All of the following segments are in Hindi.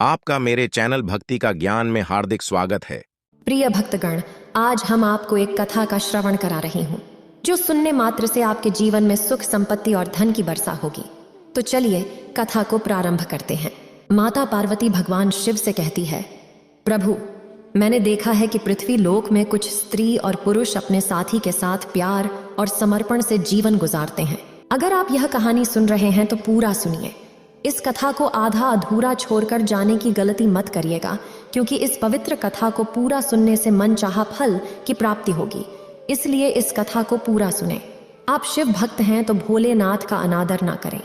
आपका मेरे चैनल भक्ति का ज्ञान में हार्दिक स्वागत है। प्रिय भक्तगण, आज हम आपको एक कथा का श्रवण करा रही हूँ जो सुनने मात्र से आपके जीवन में सुख, संपत्ति और धन की वर्षा होगी। तो चलिए कथा को प्रारंभ करते हैं। माता पार्वती भगवान शिव से कहती है, प्रभु, मैंने देखा है कि पृथ्वी लोक में कुछ स्त्री और पुरुष अपने साथी के साथ प्यार और समर्पण से जीवन गुजारते हैं। अगर आप यह कहानी सुन रहे हैं तो पूरा सुनिए। इस कथा को आधा अधूरा छोड़कर जाने की गलती मत करिएगा, क्योंकि इस पवित्र कथा को पूरा सुनने से मनचाहा फल की प्राप्ति होगी। इसलिए इस कथा को पूरा सुने। आप शिव भक्त हैं तो भोलेनाथ का अनादर ना करें।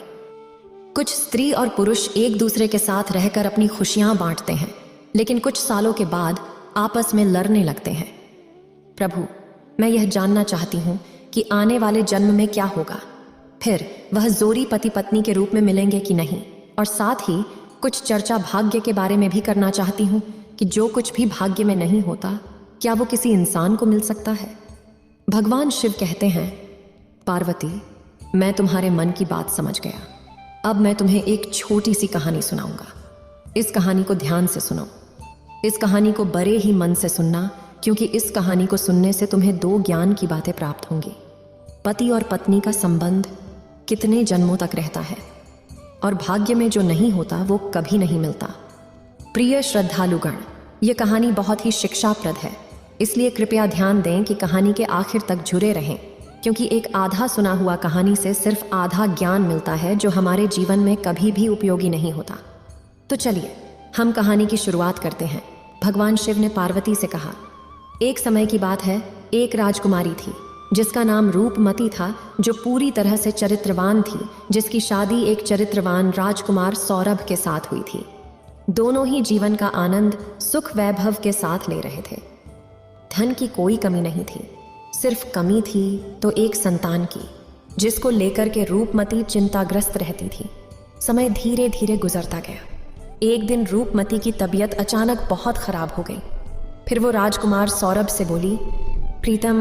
कुछ स्त्री और पुरुष एक दूसरे के साथ रहकर अपनी खुशियां बांटते हैं, लेकिन कुछ सालों के बाद आपस में लड़ने लगते हैं। प्रभु, मैं यह जानना चाहती हूँ कि आने वाले जन्म में क्या होगा। फिर वह जोड़ी पति पत्नी के रूप में मिलेंगे कि नहीं, और साथ ही कुछ चर्चा भाग्य के बारे में भी करना चाहती हूँ कि जो कुछ भी भाग्य में नहीं होता, क्या वो किसी इंसान को मिल सकता है। भगवान शिव कहते हैं, पार्वती, मैं तुम्हारे मन की बात समझ गया। अब मैं तुम्हें एक छोटी सी कहानी सुनाऊंगा। इस कहानी को ध्यान से सुनो। इस कहानी को बड़े ही मन से सुनना, क्योंकि इस कहानी को सुनने से तुम्हें दो ज्ञान की बातें प्राप्त होंगी। पति और पत्नी का संबंध कितने जन्मों तक रहता है, और भाग्य में जो नहीं होता वो कभी नहीं मिलता। प्रिय श्रद्धालुगण, ये कहानी बहुत ही शिक्षाप्रद है, इसलिए कृपया ध्यान दें कि कहानी के आखिर तक जुड़े रहें, क्योंकि एक आधा सुना हुआ कहानी से सिर्फ आधा ज्ञान मिलता है जो हमारे जीवन में कभी भी उपयोगी नहीं होता। तो चलिए हम कहानी की शुरुआत करते हैं। भगवान शिव ने पार्वती से कहा, एक समय की बात है, एक राजकुमारी थी जिसका नाम रूपमती था, जो पूरी तरह से चरित्रवान थी, जिसकी शादी एक चरित्रवान राजकुमार सौरभ के साथ हुई थी। दोनों ही जीवन का आनंद सुख वैभव के साथ ले रहे थे। धन की कोई कमी नहीं थी, सिर्फ कमी थी तो एक संतान की, जिसको लेकर के रूपमती चिंताग्रस्त रहती थी। समय धीरे धीरे गुजरता गया। एक दिन रूपमती की तबीयत अचानक बहुत खराब हो गई। फिर वो राजकुमार सौरभ से बोली, प्रीतम,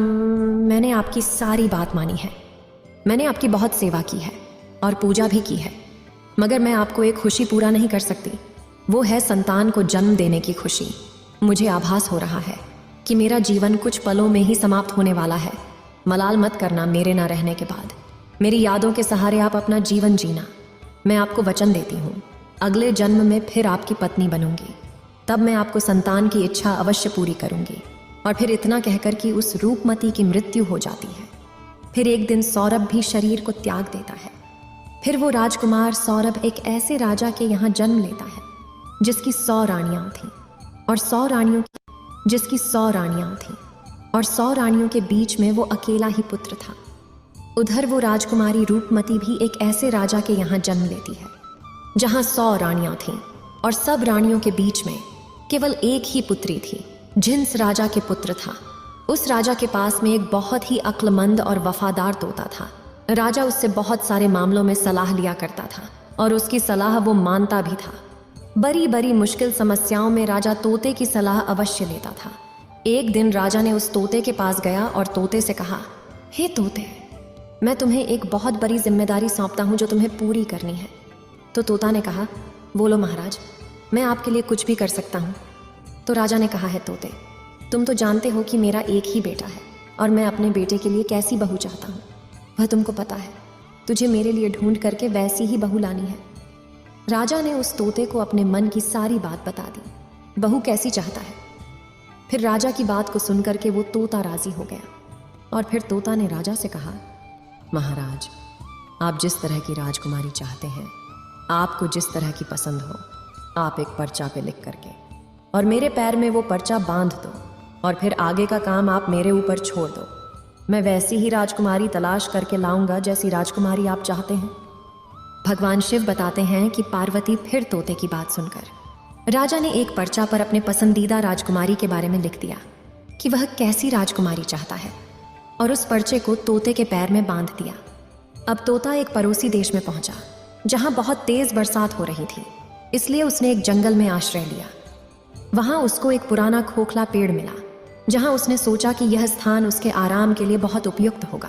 मैंने आपकी सारी बात मानी है। मैंने आपकी बहुत सेवा की है और पूजा भी की है, मगर मैं आपको एक खुशी पूरा नहीं कर सकती। वो है संतान को जन्म देने की खुशी। मुझे आभास हो रहा है कि मेरा जीवन कुछ पलों में ही समाप्त होने वाला है। मलाल मत करना मेरे ना रहने के बाद। मेरी यादों के सहारे आप अपना जीवन जीना। मैं आपको वचन देती हूँ, अगले जन्म में फिर आपकी पत्नी बनूंगी। तब मैं आपको संतान की इच्छा अवश्य पूरी करूंगी। और फिर इतना कहकर कि उस रूपमती की मृत्यु हो जाती है। फिर एक दिन सौरभ भी शरीर को त्याग देता है। फिर वो राजकुमार सौरभ एक ऐसे राजा के यहाँ जन्म लेता है जिसकी 100 रानियां थीं, और 100 रानियों के बीच में वो अकेला ही पुत्र था। उधर वो राजकुमारी रूपमती भी एक ऐसे राजा के यहाँ जन्म लेती है जहाँ 100 रानियां थीं, और सब रानियों के बीच में केवल एक ही पुत्री थी। जिन्स राजा के पुत्र था। उस राजा के पास में एक बहुत ही अक्लमंद और वफादार तोता था। राजा उससे बहुत सारे मामलों में सलाह लिया करता था, और उसकी सलाह वो मानता भी था। बड़ी बड़ी मुश्किल समस्याओं में राजा तोते की सलाह अवश्य लेता था। एक दिन राजा ने उस तोते के पास गया और तोते से कहा, हे तोते, मैं तुम्हें एक बहुत बड़ी जिम्मेदारी सौंपता हूँ जो तुम्हें पूरी करनी है। तो तोता ने कहा, बोलो महाराज, मैं आपके लिए कुछ भी कर सकता हूँ। तो राजा ने कहा, है तोते, तुम तो जानते हो कि मेरा एक ही बेटा है, और मैं अपने बेटे के लिए कैसी बहू चाहता हूँ वह तुमको पता है। तुझे मेरे लिए ढूंढ करके वैसी ही बहू लानी है। राजा ने उस तोते को अपने मन की सारी बात बता दी, बहू कैसी चाहता है। फिर राजा की बात को सुन करके वो तोता राजी हो गया, और फिर तोता ने राजा से कहा, महाराज, आप जिस तरह की राजकुमारी चाहते हैं, आपको जिस तरह की पसंद हो, आप एक पर्चा पे लिख करके और मेरे पैर में वो पर्चा बांध दो, और फिर आगे का काम आप मेरे ऊपर छोड़ दो। मैं वैसी ही राजकुमारी तलाश करके लाऊंगा जैसी राजकुमारी आप चाहते हैं। भगवान शिव बताते हैं कि पार्वती फिर तोते की बात सुनकर राजा ने एक पर्चा पर अपने पसंदीदा राजकुमारी के बारे में लिख दिया कि वह कैसी राजकुमारी चाहता है, और उस पर्चे को तोते के पैर में बांध दिया। अब तोता एक पड़ोसी देश में पहुंचा जहां बहुत तेज बरसात हो रही थी, इसलिए उसने एक जंगल में आश्रय लिया। वहां उसको एक पुराना खोखला पेड़ मिला, जहां उसने सोचा कि यह स्थान उसके आराम के लिए बहुत उपयुक्त होगा।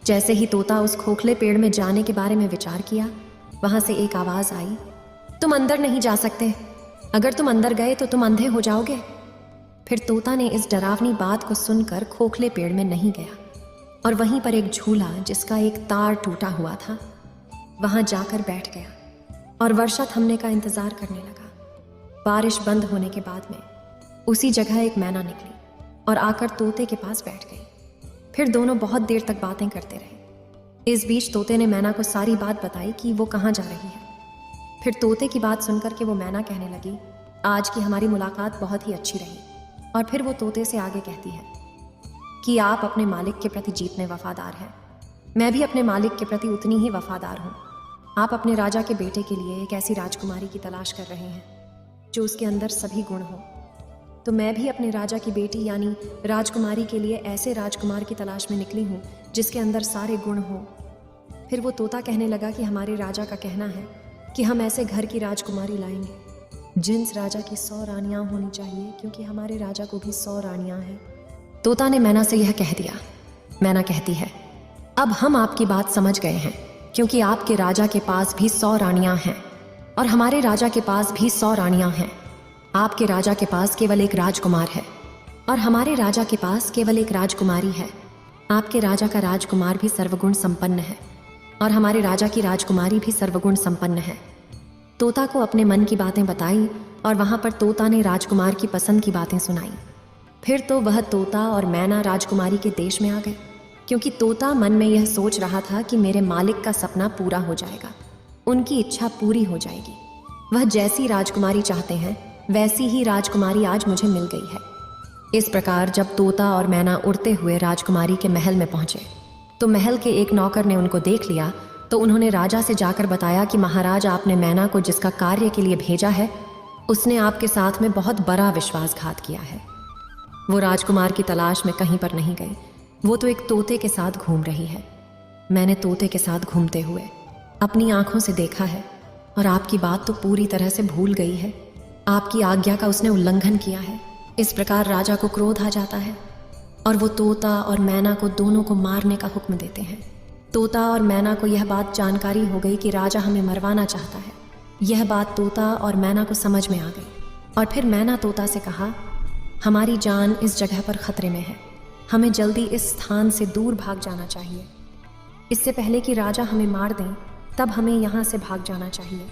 जैसे ही तोता उस खोखले पेड़ में जाने के बारे में विचार किया, वहां से एक आवाज आई, तुम अंदर नहीं जा सकते, अगर तुम अंदर गए तो तुम अंधे हो जाओगे। फिर तोता ने इस डरावनी बात को सुनकर खोखले पेड़ में नहीं गया और वहीं पर एक झूला जिसका एक तार टूटा हुआ था वहां जाकर बैठ गया और वर्षा थमने का इंतजार करने लगा। बारिश बंद होने के बाद में उसी जगह एक मैना निकली और आकर तोते के पास बैठ गई। फिर दोनों बहुत देर तक बातें करते रहे। इस बीच तोते ने मैना को सारी बात बताई कि वो कहाँ जा रही है। फिर तोते की बात सुनकर के वो मैना कहने लगी, आज की हमारी मुलाकात बहुत ही अच्छी रही। और फिर वो तोते से आगे कहती है कि आप अपने मालिक के प्रति जीतने वफादार हैं। मैं भी अपने मालिक के प्रति उतनी ही वफादार हूँ। आप अपने राजा के बेटे के लिए एक ऐसी राजकुमारी की तलाश कर रहे हैं जो उसके अंदर सभी गुण हो। तो मैं भी अपने राजा की बेटी यानी राजकुमारी के लिए ऐसे राजकुमार की तलाश में निकली हूँ जिसके अंदर सारे गुण हो। फिर वो तोता कहने लगा कि हमारे राजा का कहना है कि हम ऐसे घर की राजकुमारी लाएंगे जिस राजा की 100 रानियां होनी चाहिए, क्योंकि हमारे राजा को भी 100 रानियां हैं। तोता ने मैना से यह कह दिया। मैना कहती है, अब हम आपकी बात समझ गए हैं, क्योंकि आपके राजा के पास भी 100 रानियां हैं और हमारे राजा के पास भी 100 रानियां हैं। आपके राजा के पास केवल एक राजकुमार है और हमारे राजा के पास केवल एक राजकुमारी है। आपके राजा का राजकुमार भी सर्वगुण संपन्न है और हमारे राजा की राजकुमारी भी सर्वगुण संपन्न है। तोता को अपने मन की बातें बताई और वहां पर तोता ने राजकुमार की पसंद की बातें सुनाई। फिर तो वह तोता और मैना राजकुमारी के देश में आ गए, क्योंकि तोता मन में यह सोच रहा था कि मेरे मालिक का सपना पूरा हो जाएगा, उनकी इच्छा पूरी हो जाएगी। वह जैसी राजकुमारी चाहते हैं वैसी ही राजकुमारी आज मुझे मिल गई है। इस प्रकार जब तोता और मैना उड़ते हुए राजकुमारी के महल में पहुंचे तो महल के एक नौकर ने उनको देख लिया। तो उन्होंने राजा से जाकर बताया कि महाराज, आपने मैना को जिसका कार्य के लिए भेजा है उसने आपके साथ में बहुत बड़ा विश्वासघात किया है। वो राजकुमार की तलाश में कहीं पर नहीं गई, वो तो एक तोते के साथ घूम रही है। मैंने तोते के साथ घूमते हुए अपनी आंखों से देखा है और आपकी बात तो पूरी तरह से भूल गई है। आपकी आज्ञा का उसने उल्लंघन किया है। इस प्रकार राजा को क्रोध आ जाता है और वो तोता और मैना को दोनों को मारने का हुक्म देते हैं। तोता और मैना को यह बात जानकारी हो गई कि राजा हमें मरवाना चाहता है। यह बात तोता और मैना को समझ में आ गई और फिर मैना तोता से कहा, हमारी जान इस जगह पर खतरे में है, हमें जल्दी इस स्थान से दूर भाग जाना चाहिए। इससे पहले कि राजा हमें मार दें तब हमें यहाँ से भाग जाना चाहिए।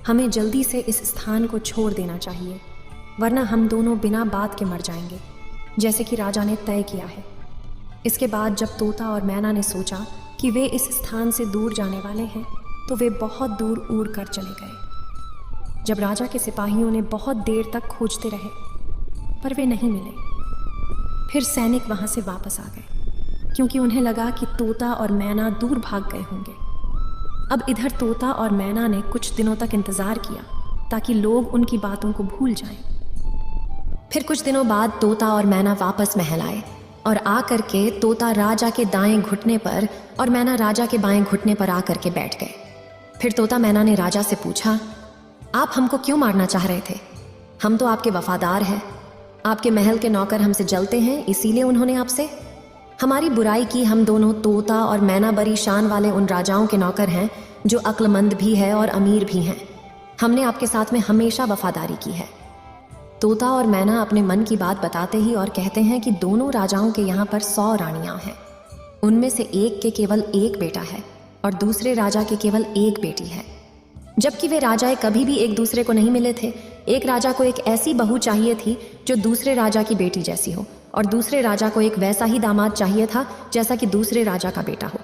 हमें जल्दी से इस स्थान को छोड़ देना चाहिए, वरना हम दोनों बिना बात के मर जाएंगे, जैसे कि राजा ने तय किया है। इसके बाद जब तोता और मैना ने सोचा कि वे इस स्थान से दूर जाने वाले हैं तो वे बहुत दूर उड़ कर चले गए। जब राजा के सिपाहियों ने बहुत देर तक खोजते रहे पर वे नहीं मिले, फिर सैनिक वहां से वापस आ गए, क्योंकि उन्हें लगा कि तोता और मैना दूर भाग गए होंगे। अब इधर तोता और मैना ने कुछ दिनों तक इंतजार किया ताकि लोग उनकी बातों को भूल जाएं। फिर कुछ दिनों बाद तोता और मैना वापस महल आए और आकर के तोता राजा के दाएं घुटने पर और मैना राजा के बाएं घुटने पर आकर के बैठ गए। फिर तोता मैना ने राजा से पूछा, आप हमको क्यों मारना चाह रहे थे? हम तो आपके वफादार हैं, आपके महल के नौकर हमसे जलते हैं, इसीलिए उन्होंने आपसे हमारी बुराई की। हम दोनों तोता और मैना बड़ी शान वाले उन राजाओं के नौकर हैं जो अक्लमंद भी है और अमीर भी हैं। हमने आपके साथ में हमेशा वफादारी की है। तोता और मैना अपने मन की बात बताते ही और कहते हैं कि दोनों राजाओं के यहाँ पर 100 रानियां हैं। उनमें से एक के केवल एक बेटा है और दूसरे राजा के केवल एक बेटी है, जबकि वे राजाएं कभी भी एक दूसरे को नहीं मिले थे। एक राजा को एक ऐसी बहू चाहिए थी जो दूसरे राजा की बेटी जैसी हो और दूसरे राजा को एक वैसा ही दामाद चाहिए था जैसा कि दूसरे राजा का बेटा हो।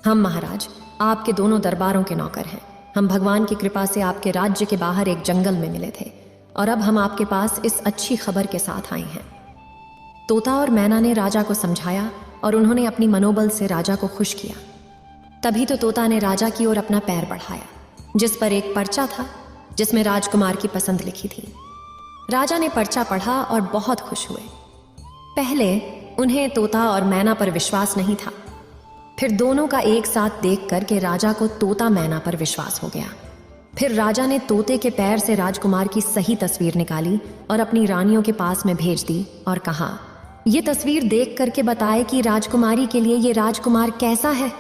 हम महाराज आपके दोनों दरबारों के नौकर हैं। हम भगवान की कृपा से आपके राज्य के बाहर एक जंगल में मिले थे और अब हम आपके पास इस अच्छी खबर के साथ आए हैं। तोता और मैना ने राजा को समझाया और उन्होंने अपनी मनोबल से राजा को खुश किया। तभी तो तोता ने राजा की ओर अपना पैर बढ़ाया, जिस पर एक पर्चा था जिसमें राजकुमार की पसंद लिखी थी। राजा ने पर्चा पढ़ा और बहुत खुश हुए। पहले उन्हें तोता और मैना पर विश्वास नहीं था, फिर दोनों का एक साथ देख करके राजा को तोता मैना पर विश्वास हो गया। फिर राजा ने तोते के पैर से राजकुमार की सही तस्वीर निकाली और अपनी रानियों के पास में भेज दी और कहा, ये तस्वीर देख करके बताए कि राजकुमारी के लिए ये राजकुमार कैसा है।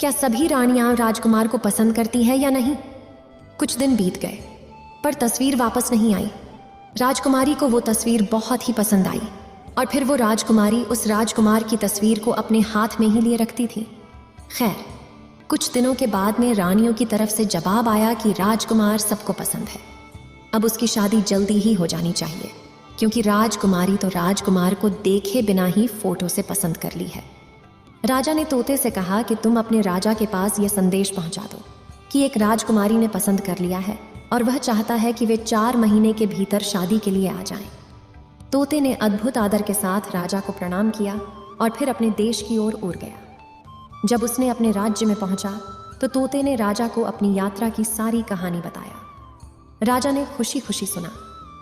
क्या सभी रानियां राजकुमार को पसंद करती है या नहीं? कुछ दिन बीत गए। पर तस्वीर वापस नहीं आई। राजकुमारी को वो तस्वीर बहुत ही पसंद आई और फिर वो राजकुमारी उस राजकुमार की तस्वीर को अपने हाथ में ही लिए रखती थी। खैर, कुछ दिनों के बाद में रानियों की तरफ से जवाब आया कि राजकुमार सबको पसंद है, अब उसकी शादी जल्दी ही हो जानी चाहिए, क्योंकि राजकुमारी तो राजकुमार को देखे बिना ही फोटो से पसंद कर ली है। राजा ने तोते से कहा कि तुम अपने राजा के पास यह संदेश पहुंचा दो कि एक राजकुमारी ने पसंद कर लिया है और वह चाहता है कि वे 4 महीने के भीतर शादी के लिए आ जाएं। तोते ने अद्भुत आदर के साथ राजा को प्रणाम किया और फिर अपने देश की ओर उड़ गया। जब उसने अपने राज्य में पहुंचा तो तोते ने राजा को अपनी यात्रा की सारी कहानी बताया। राजा ने खुशी खुशी सुना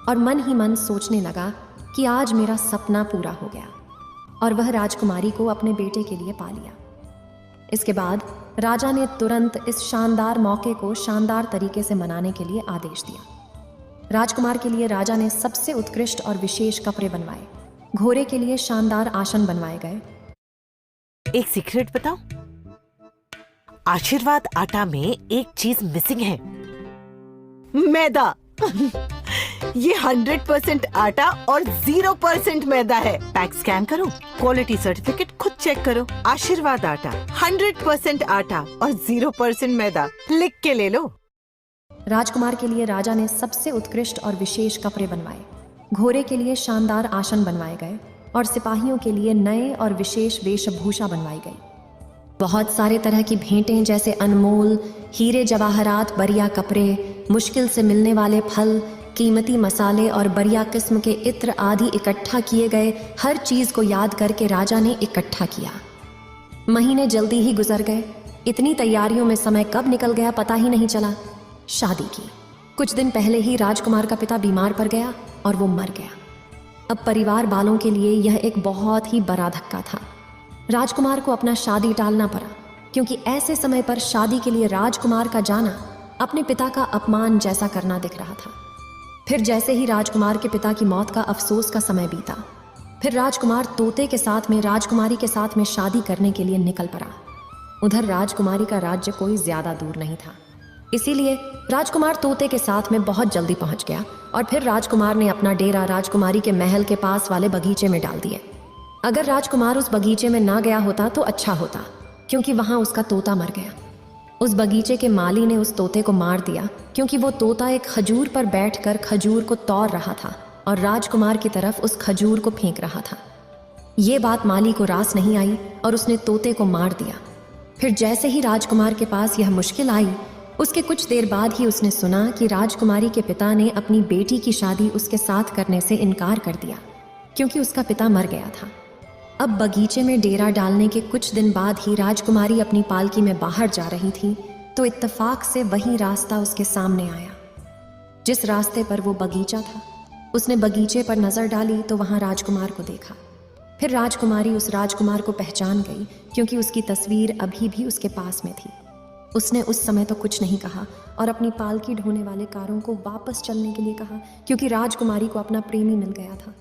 और मन ही मन सोचने लगा कि आज मेरा सपना पूरा हो गया, और वह राजकुमारी को अपने बेटे के लिए पा लिया। इसके बाद राजा ने तुरंत इस शानदार मौके को शानदार तरीके से मनाने के लिए आदेश दिया। राजकुमार के लिए राजा ने सबसे उत्कृष्ट और विशेष कपड़े बनवाए, घोड़े के लिए शानदार आसन बनवाए गए। एक सीक्रेट बताओ, आशीर्वाद आटा में एक चीज मिसिंग है, मैदा। ये 100% आटा और 0% मैदा है। पैक स्कैन करो, क्वालिटी सर्टिफिकेट खुद चेक करो। आशीर्वाद आटा 100% आटा और 0% मैदा, लिख के ले लो। राजकुमार के लिए राजा ने सबसे उत्कृष्ट और विशेष कपड़े बनवाए, घोड़े के लिए शानदार आसन बनवाए गए और सिपाहियों के लिए नए और विशेष वेशभूषा बनवाई गई। बहुत सारे तरह की भेंटें जैसे अनमोल हीरे जवाहरात, बढ़िया कपड़े, मुश्किल से मिलने वाले फल, कीमती मसाले और बढ़िया किस्म के इत्र आदि इकट्ठा किए गए। हर चीज को याद करके राजा ने इकट्ठा किया। महीने जल्दी ही गुजर गए। इतनी तैयारियों में समय कब निकल गया पता ही नहीं चला। शादी की कुछ दिन पहले ही राजकुमार का पिता बीमार पड़ गया और वो मर गया। अब परिवार वालों के लिए यह एक बहुत ही बड़ा धक्का था। राजकुमार को अपना शादी टालना पड़ा, क्योंकि ऐसे समय पर शादी के लिए राजकुमार का जाना अपने पिता का अपमान जैसा करना दिख रहा था। फिर जैसे ही राजकुमार के पिता की मौत का अफसोस का समय बीता, फिर राजकुमार तोते के साथ में राजकुमारी के साथ में शादी करने के लिए निकल पड़ा। उधर राजकुमारी का राज्य कोई ज्यादा दूर नहीं था, इसीलिए राजकुमार तोते के साथ में बहुत जल्दी पहुंच गया और फिर राजकुमार ने अपना डेरा राजकुमारी के महल के पास वाले बगीचे में डाल दिए। अगर राजकुमार उस बगीचे में ना गया होता तो अच्छा होता, क्योंकि वहां उसका तोता मर गया। उस बगीचे के माली ने उस तोते को मार दिया, क्योंकि वो तोता एक खजूर पर बैठकर खजूर को तोड़ रहा था और राजकुमार की तरफ उस खजूर को फेंक रहा था। ये बात माली को रास नहीं आई और उसने तोते को मार दिया। फिर जैसे ही राजकुमार के पास यह मुश्किल आई, उसके कुछ देर बाद ही उसने सुना कि राजकुमारी के पिता ने अपनी बेटी की शादी उसके साथ करने से इनकार कर दिया, क्योंकि उसका पिता मर गया था। अब बगीचे में डेरा डालने के कुछ दिन बाद ही राजकुमारी अपनी पालकी में बाहर जा रही थी तो इत्तेफाक से वही रास्ता उसके सामने आया जिस रास्ते पर वो बगीचा था। उसने बगीचे पर नजर डाली तो वहां राजकुमार को देखा। फिर राजकुमारी उस राजकुमार को पहचान गई, क्योंकि उसकी तस्वीर अभी भी उसके पास में थी। उसने उस समय तो कुछ नहीं कहा और अपनी पालकी ढोने वाले कारों को वापस चलने के लिए कहा, क्योंकि राजकुमारी को अपना प्रेमी मिल गया था।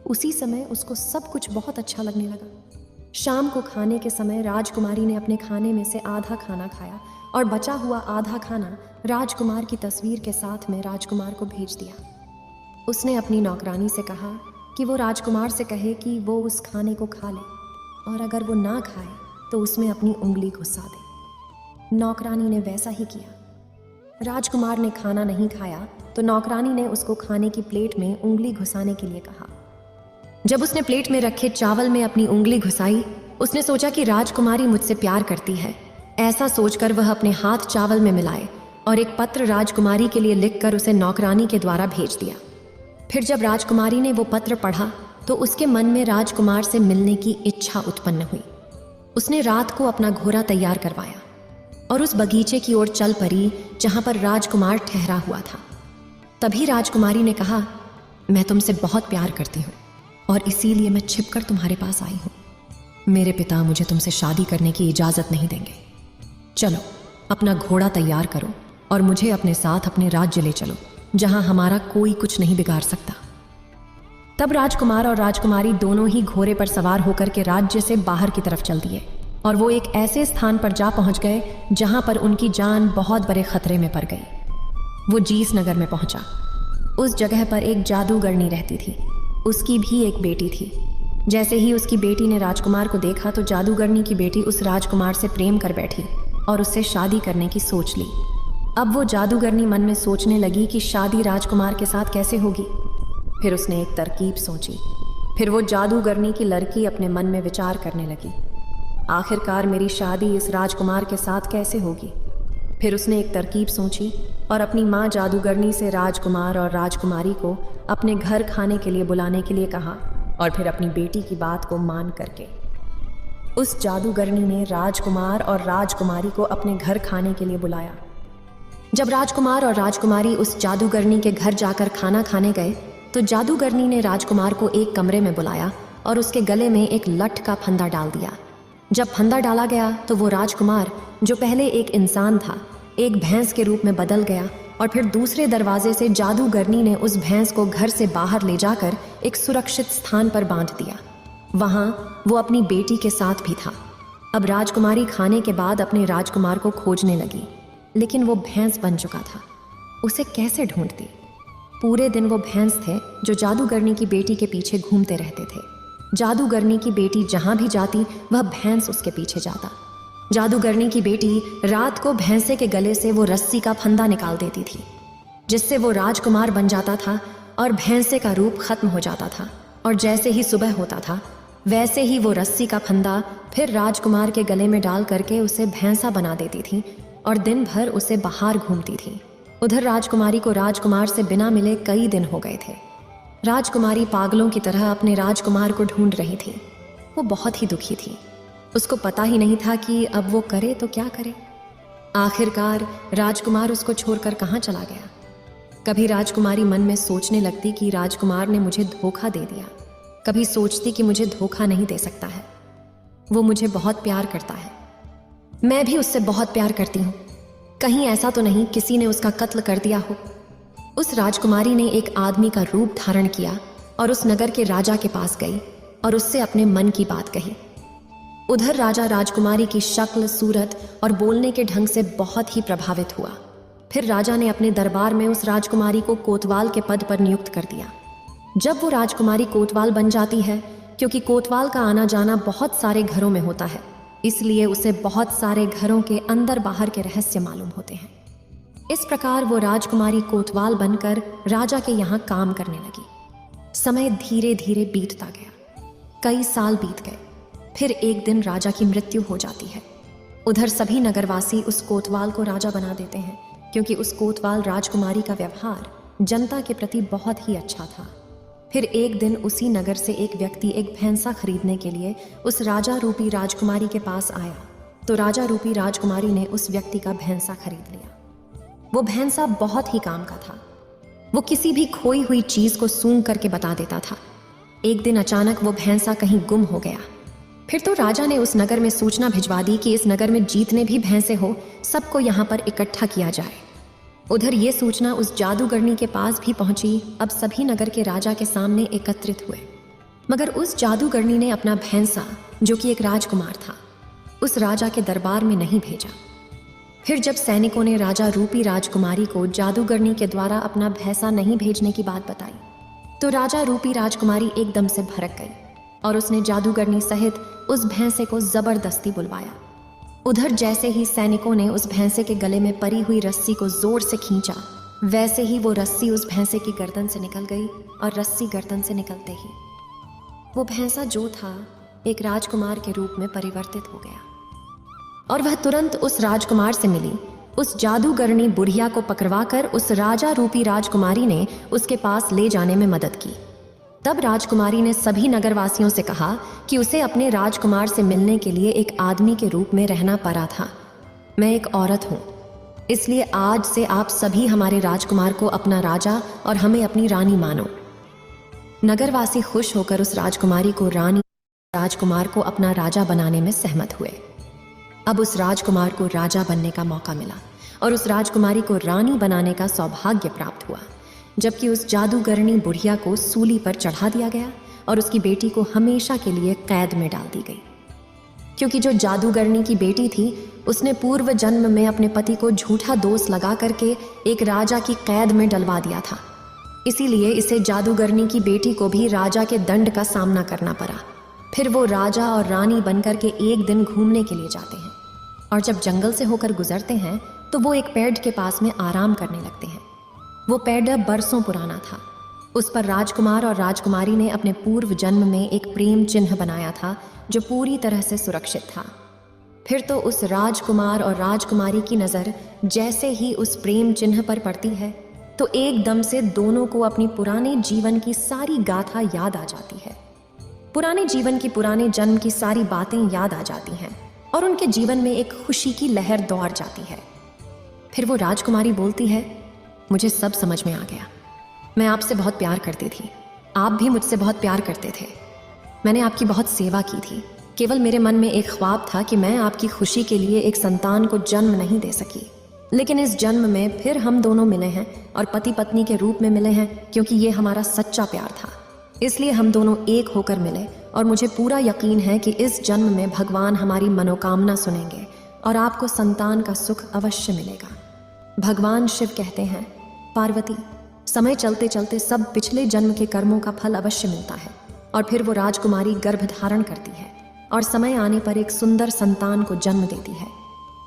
उसी समय उसको सब कुछ बहुत अच्छा लगने लगा। शाम को खाने के समय राजकुमारी ने अपने खाने में से आधा खाना खाया और बचा हुआ आधा खाना राजकुमार की तस्वीर के साथ में राजकुमार को भेज दिया। उसने अपनी नौकरानी से कहा कि वो राजकुमार से कहे कि वो उस खाने को खा ले और अगर वो ना खाए तो उसमें अपनी उंगली घुसा दे। नौकरानी ने वैसा ही किया। राजकुमार ने खाना नहीं खाया तो नौकरानी ने उसको खाने की प्लेट में उंगली घुसाने के लिए कहा। जब उसने प्लेट में रखे चावल में अपनी उंगली घुसाई, उसने सोचा कि राजकुमारी मुझसे प्यार करती है। ऐसा सोचकर वह अपने हाथ चावल में मिलाए और एक पत्र राजकुमारी के लिए लिखकर उसे नौकरानी के द्वारा भेज दिया। फिर जब राजकुमारी ने वो पत्र पढ़ा तो उसके मन में राजकुमार से मिलने की इच्छा उत्पन्न हुई। उसने रात को अपना घोड़ा तैयार करवाया और उस बगीचे की ओर चल पड़ी जहां पर राजकुमार ठहरा हुआ था। तभी राजकुमारी ने कहा, मैं तुमसे बहुत प्यार करती हूँ और इसीलिए मैं छिपकर तुम्हारे पास आई हूँ। मेरे पिता मुझे तुमसे शादी करने की इजाजत नहीं देंगे। चलो अपना घोड़ा तैयार करो और मुझे अपने साथ अपने राज्य ले चलो, जहां हमारा कोई कुछ नहीं बिगाड़ सकता। तब राजकुमार और राजकुमारी दोनों ही घोड़े पर सवार होकर के राज्य से बाहर की तरफ चल दिए और वो एक ऐसे स्थान पर जा पहुंच गए जहां पर उनकी जान बहुत बड़े खतरे में पड़ गई। वो जीस नगर में पहुंचा। उस जगह पर एक जादूगरनी रहती थी। उसकी भी एक बेटी थी। जैसे ही उसकी बेटी ने राजकुमार को देखा तो जादूगरनी की बेटी उस राजकुमार से प्रेम कर बैठी और उससे शादी करने की सोच ली। अब वो जादूगरनी मन में सोचने लगी कि शादी राजकुमार के साथ कैसे होगी। फिर उसने एक तरकीब सोची। फिर वो जादूगरनी की लड़की अपने मन में विचार करने लगी, आखिरकार मेरी शादी इस राजकुमार के साथ कैसे होगी। फिर उसने एक तरकीब सोची और अपनी माँ जादूगरनी से राजकुमार और राजकुमारी को अपने घर खाने के लिए बुलाने के लिए कहा और फिर अपनी बेटी की बात को मान करके उस जादूगरनी ने राजकुमार और राजकुमारी को अपने घर खाने के लिए बुलाया। जब राजकुमार और राजकुमारी उस जादूगरनी के घर जाकर खाना खाने गए तो जादूगरनी ने राजकुमार को एक कमरे में बुलाया और उसके गले में एक लठ का फंदा डाल दिया। जब फंदा डाला गया तो वो राजकुमार, जो पहले एक इंसान था, एक भैंस के रूप में बदल गया और फिर दूसरे दरवाजे से जादूगरनी ने उस भैंस को घर से बाहर ले जाकर एक सुरक्षित स्थान पर बांध दिया। वहां वो अपनी बेटी के साथ भी था। अब राजकुमारी खाने के बाद अपने राजकुमार को खोजने लगी, लेकिन वो भैंस बन चुका था। उसे कैसे ढूंढती? पूरे दिन वो भैंस थे जो जादूगरनी की बेटी के पीछे घूमते रहते थे। जादूगरनी की बेटी जहां भी जाती वह भैंस उसके पीछे जाता। जादूगरनी की बेटी रात को भैंसे के गले से वो रस्सी का फंदा निकाल देती थी, जिससे वो राजकुमार बन जाता था और भैंसे का रूप खत्म हो जाता था। और जैसे ही सुबह होता था वैसे ही वो रस्सी का फंदा फिर राजकुमार के गले में डाल करके उसे भैंसा बना देती थी और दिन भर उसे बाहर घूमती थी। उधर राजकुमारी को राजकुमार से बिना मिले कई दिन हो गए थे। राजकुमारी पागलों की तरह अपने राजकुमार को ढूंढ रही थी। वो बहुत ही दुखी थी। उसको पता ही नहीं था कि अब वो करे तो क्या करे। आखिरकार राजकुमार उसको छोड़कर कहाँ चला गया। कभी राजकुमारी मन में सोचने लगती कि राजकुमार ने मुझे धोखा दे दिया, कभी सोचती कि मुझे धोखा नहीं दे सकता है, वो मुझे बहुत प्यार करता है, मैं भी उससे बहुत प्यार करती हूँ, कहीं ऐसा तो नहीं किसी ने उसका कत्ल कर दिया हो। उस राजकुमारी ने एक आदमी का रूप धारण किया और उस नगर के राजा के पास गई और उससे अपने मन की बात कही। उधर राजा राजकुमारी की शक्ल, सूरत और बोलने के ढंग से बहुत ही प्रभावित हुआ। फिर राजा ने अपने दरबार में उस राजकुमारी को कोतवाल के पद पर नियुक्त कर दिया। जब वो राजकुमारी कोतवाल बन जाती है, क्योंकि कोतवाल का आना जाना बहुत सारे घरों में होता है, इसलिए उसे बहुत सारे घरों के अंदर बाहर के रहस्य मालूम होते हैं। इस प्रकार वो राजकुमारी कोतवाल बनकर राजा के यहाँ काम करने लगी। समय धीरे धीरे बीतता गया, कई साल बीत गए। फिर एक दिन राजा की मृत्यु हो जाती है। उधर सभी नगरवासी उस कोतवाल को राजा बना देते हैं, क्योंकि उस कोतवाल राजकुमारी का व्यवहार जनता के प्रति बहुत ही अच्छा था। फिर एक दिन उसी नगर से एक व्यक्ति एक भैंसा खरीदने के लिए उस राजा रूपी राजकुमारी के पास आया, तो राजा रूपी राजकुमारी ने उस व्यक्ति का भैंसा खरीद लिया। वो भैंसा बहुत ही काम का था। वो किसी भी खोई हुई चीज को सूंघ करके बता देता था। एक दिन अचानक वो भैंसा कहीं गुम हो गया। फिर तो राजा ने उस नगर में सूचना भिजवा दी कि इस नगर में जितने भी भैंसे हो सबको यहाँ पर इकट्ठा किया जाए। उधर ये सूचना उस जादूगरनी के पास भी पहुंची। अब सभी नगर के राजा के सामने एकत्रित हुए, मगर उस जादूगरनी ने अपना भैंसा, जो कि एक राजकुमार था, उस राजा के दरबार में नहीं भेजा। फिर जब सैनिकों ने राजा रूपी राजकुमारी को जादूगरनी के द्वारा अपना भैंसा नहीं भेजने की बात बताई, तो राजा रूपी राजकुमारी एकदम से भड़क गई और उसने जादूगरनी सहित उस भैंसे को जबरदस्ती बुलवाया। उधर जैसे ही सैनिकों ने उस भैंसे के गले में परी हुई रस्सी को जोर से खींचा, वैसे ही वो रस्सी उस भैंसे की गर्दन से निकल गई और रस्सी गर्दन से निकलते ही वो भैंसा जो था एक राजकुमार के रूप में परिवर्तित हो गया और वह तुरंत उस राजकुमार से मिली। उस जादूगरनी बुढ़िया को पकड़वाकर उस राजा रूपी राजकुमारी ने उसके पास ले जाने में मदद की। तब राजकुमारी ने सभी नगरवासियों से कहा कि उसे अपने राजकुमार से मिलने के लिए एक आदमी के रूप में रहना पड़ा था। मैं एक औरत हूँ, इसलिए आज से आप सभी हमारे राजकुमार को अपना राजा और हमें अपनी रानी मानो। नगरवासी खुश होकर उस राजकुमारी को रानी, राजकुमार को अपना राजा बनाने में सहमत हुए। अब उस राजकुमार को राजा बनने का मौका मिला और उस राजकुमारी को रानी बनाने का सौभाग्य प्राप्त हुआ, जबकि उस जादूगरनी बुढ़िया को सूली पर चढ़ा दिया गया और उसकी बेटी को हमेशा के लिए कैद में डाल दी गई। क्योंकि जो जादूगरनी की बेटी थी उसने पूर्व जन्म में अपने पति को झूठा दोष लगा करके एक राजा की कैद में डलवा दिया था। इसीलिए इसे जादूगरनी की बेटी को भी राजा के दंड का सामना करना पड़ा। फिर वो राजा और रानी बनकर के एक दिन घूमने के लिए जाते हैं और जब जंगल से होकर गुजरते हैं तो वो एक पेड़ के पास में आराम करने लगते हैं। वो पेड़ बरसों पुराना था। उस पर राजकुमार और राजकुमारी ने अपने पूर्व जन्म में एक प्रेम चिन्ह बनाया था जो पूरी तरह से सुरक्षित था। फिर तो उस राजकुमार और राजकुमारी की नज़र जैसे ही उस प्रेम चिन्ह पर पड़ती है तो एकदम से दोनों को अपनी पुराने जीवन की सारी गाथा याद आ जाती है। पुराने जीवन की पुराने जन्म की सारी बातें याद आ जाती हैं और उनके जीवन में एक खुशी की लहर दौड़ जाती है। फिर वो राजकुमारी बोलती है, मुझे सब समझ में आ गया। मैं आपसे बहुत प्यार करती थी, आप भी मुझसे बहुत प्यार करते थे। मैंने आपकी बहुत सेवा की थी। केवल मेरे मन में एक ख्वाब था कि मैं आपकी खुशी के लिए एक संतान को जन्म नहीं दे सकी, लेकिन इस जन्म में फिर हम दोनों मिले हैं और पति पत्नी के रूप में मिले हैं क्योंकि ये हमारा सच्चा प्यार था। इसलिए हम दोनों एक होकर मिले और मुझे पूरा यकीन है कि इस जन्म में भगवान हमारी मनोकामना सुनेंगे और आपको संतान का सुख अवश्य मिलेगा। भगवान शिव कहते हैं, पार्वती, समय चलते चलते सब पिछले जन्म के कर्मों का फल अवश्य मिलता है। और फिर वो राजकुमारी गर्भ धारण करती है और समय आने पर एक सुंदर संतान को जन्म देती है।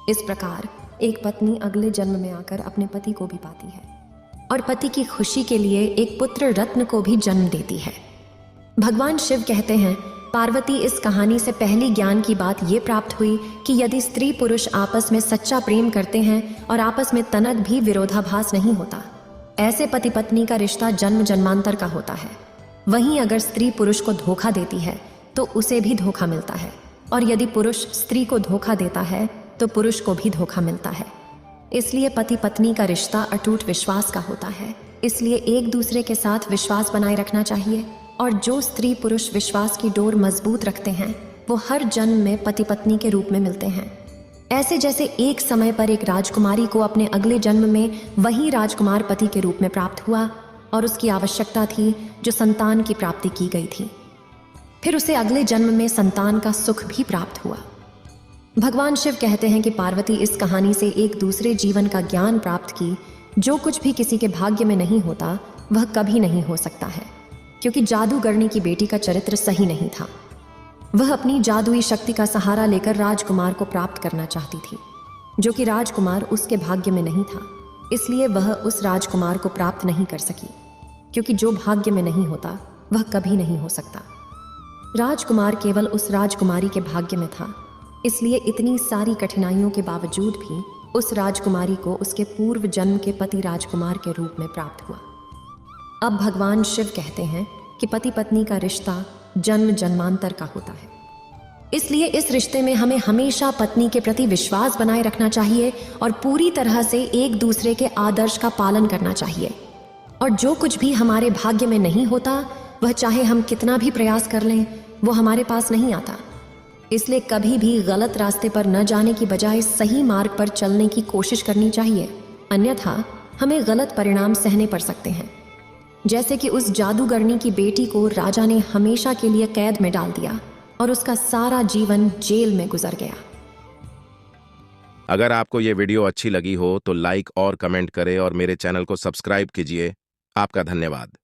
इस प्रकार एक पत्नी अगले जन्म में आकर अपने पति को भी पाती है और पति की खुशी के लिए एक पुत्र रत्न को भी जन्म देती है। भगवान शिव कहते हैं, पार्वती, इस कहानी से पहली ज्ञान की बात ये प्राप्त हुई कि यदि स्त्री पुरुष आपस में सच्चा प्रेम करते हैं और आपस में तनक भी विरोधाभास नहीं होता, ऐसे पति पत्नी का रिश्ता जन्म जन्मांतर का होता है। वहीं अगर स्त्री पुरुष को धोखा देती है तो उसे भी धोखा मिलता है, और यदि पुरुष स्त्री को धोखा देता है तो पुरुष को भी धोखा मिलता है। इसलिए पति पत्नी का रिश्ता अटूट विश्वास का होता है। इसलिए एक दूसरे के साथ विश्वास बनाए रखना चाहिए, और जो स्त्री पुरुष विश्वास की डोर मजबूत रखते हैं वो हर जन्म में पति पत्नी के रूप में मिलते हैं। ऐसे जैसे एक समय पर एक राजकुमारी को अपने अगले जन्म में वही राजकुमार पति के रूप में प्राप्त हुआ और उसकी आवश्यकता थी जो संतान की प्राप्ति की गई थी। फिर उसे अगले जन्म में संतान का सुख भी प्राप्त हुआ। भगवान शिव कहते हैं कि पार्वती, इस कहानी से एक दूसरे जीवन का ज्ञान प्राप्त की। जो कुछ भी किसी के भाग्य में नहीं होता वह कभी नहीं हो सकता है, क्योंकि जादूगरनी की बेटी का चरित्र सही नहीं था। वह अपनी जादुई शक्ति का सहारा लेकर राजकुमार को प्राप्त करना चाहती थी, जो कि राजकुमार उसके भाग्य में नहीं था। इसलिए वह उस राजकुमार को प्राप्त नहीं कर सकी, क्योंकि जो भाग्य में नहीं होता वह कभी नहीं हो सकता। राजकुमार केवल उस राजकुमारी के भाग्य में था। इसलिए इतनी सारी कठिनाइयों के बावजूद भी उस राजकुमारी को उसके पूर्व जन्म के पति राजकुमार के रूप में प्राप्त हुआ। अब भगवान शिव कहते हैं कि पति पत्नी का रिश्ता जन्म जन्मांतर का होता है। इसलिए इस रिश्ते में हमें हमेशा पत्नी के प्रति विश्वास बनाए रखना चाहिए और पूरी तरह से एक दूसरे के आदर्श का पालन करना चाहिए। और जो कुछ भी हमारे भाग्य में नहीं होता वह चाहे हम कितना भी प्रयास कर लें वो हमारे पास नहीं आता। इसलिए कभी भी गलत रास्ते पर न जाने की बजाय सही मार्ग पर चलने की कोशिश करनी चाहिए, अन्यथा हमें गलत परिणाम सहने पड़ सकते हैं। जैसे कि उस जादूगरनी की बेटी को राजा ने हमेशा के लिए कैद में डाल दिया और उसका सारा जीवन जेल में गुजर गया। अगर आपको ये वीडियो अच्छी लगी हो तो लाइक और कमेंट करें और मेरे चैनल को सब्सक्राइब कीजिए। आपका धन्यवाद।